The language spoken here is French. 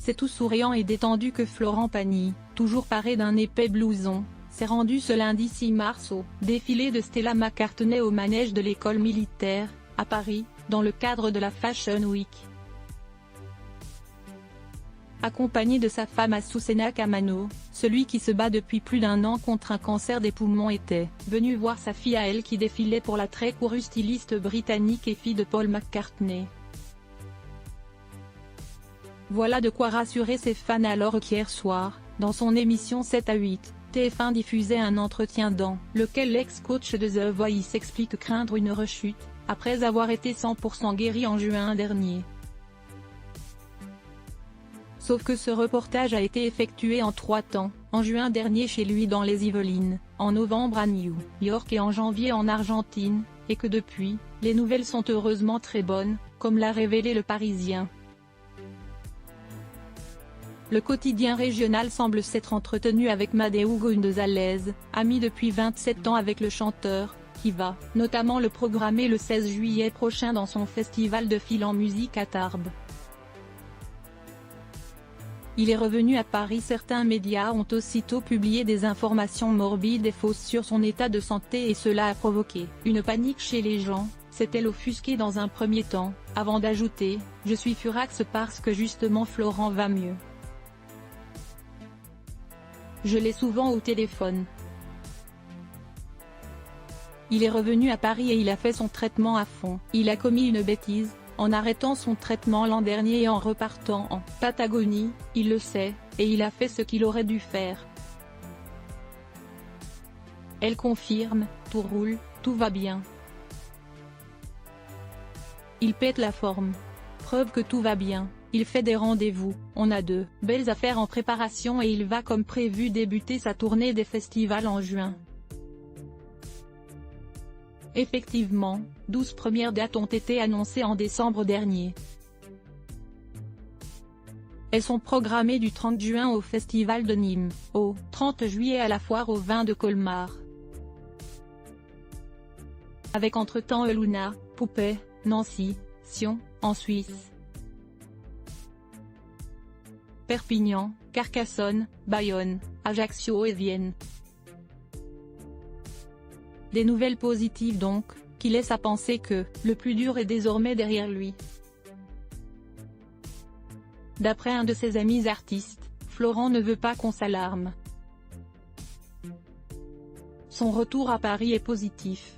c'est tout souriant et détendu que Florent Pagny, toujours paré d'un épais blouson, s'est rendu ce lundi 6 mars au défilé de Stella McCartney au manège de l'école militaire, à Paris, dans le cadre de la Fashion Week. Accompagné de sa femme Azucena Camano, celui qui se bat depuis plus d'un an contre un cancer des poumons était venu voir sa fille à elle qui défilait pour la très courue styliste britannique et fille de Paul McCartney. Voilà de quoi rassurer ses fans alors qu'hier soir, dans son émission 7 à 8, TF1 diffusait un entretien dans lequel l'ex-coach de The Voice explique craindre une rechute, après avoir été 100% guéri en juin dernier. Sauf que ce reportage a été effectué en 3 temps, en juin dernier chez lui dans les Yvelines, en novembre à New York et en janvier en Argentine, et que depuis, les nouvelles sont heureusement très bonnes, comme l'a révélé Le Parisien. Le quotidien régional semble s'être entretenu avec Madeu González, ami depuis 27 ans avec le chanteur, qui va notamment le programmer le 16 juillet prochain dans son festival de Fil en musique à Tarbes. Il est revenu à Paris. Certains médias ont aussitôt publié des informations morbides et fausses sur son état de santé et cela a provoqué une panique chez les gens, s'est-elle offusquée dans un premier temps, avant d'ajouter « Je suis furax parce que justement Florent va mieux. Je l'ai souvent au téléphone. Il est revenu à Paris et il a fait son traitement à fond. Il a commis une bêtise, en arrêtant son traitement l'an dernier et en repartant en Patagonie, il le sait, et il a fait ce qu'il aurait dû faire. » Elle confirme, tout roule, tout va bien. Il pète la forme. Preuve que tout va bien. Il fait des rendez-vous, on a de belles affaires en préparation et il va comme prévu débuter sa tournée des festivals en juin. Effectivement, 12 premières dates ont été annoncées en décembre dernier. Elles sont programmées du 30 juin au Festival de Nîmes, au 30 juillet à la Foire aux Vins de Colmar. Avec entre-temps Luna, Poupée, Nancy, Sion, en Suisse. Perpignan, Carcassonne, Bayonne, Ajaccio et Vienne. Des nouvelles positives donc, qui laissent à penser que le plus dur est désormais derrière lui. D'après un de ses amis artistes, Florent ne veut pas qu'on s'alarme. Son retour à Paris est positif.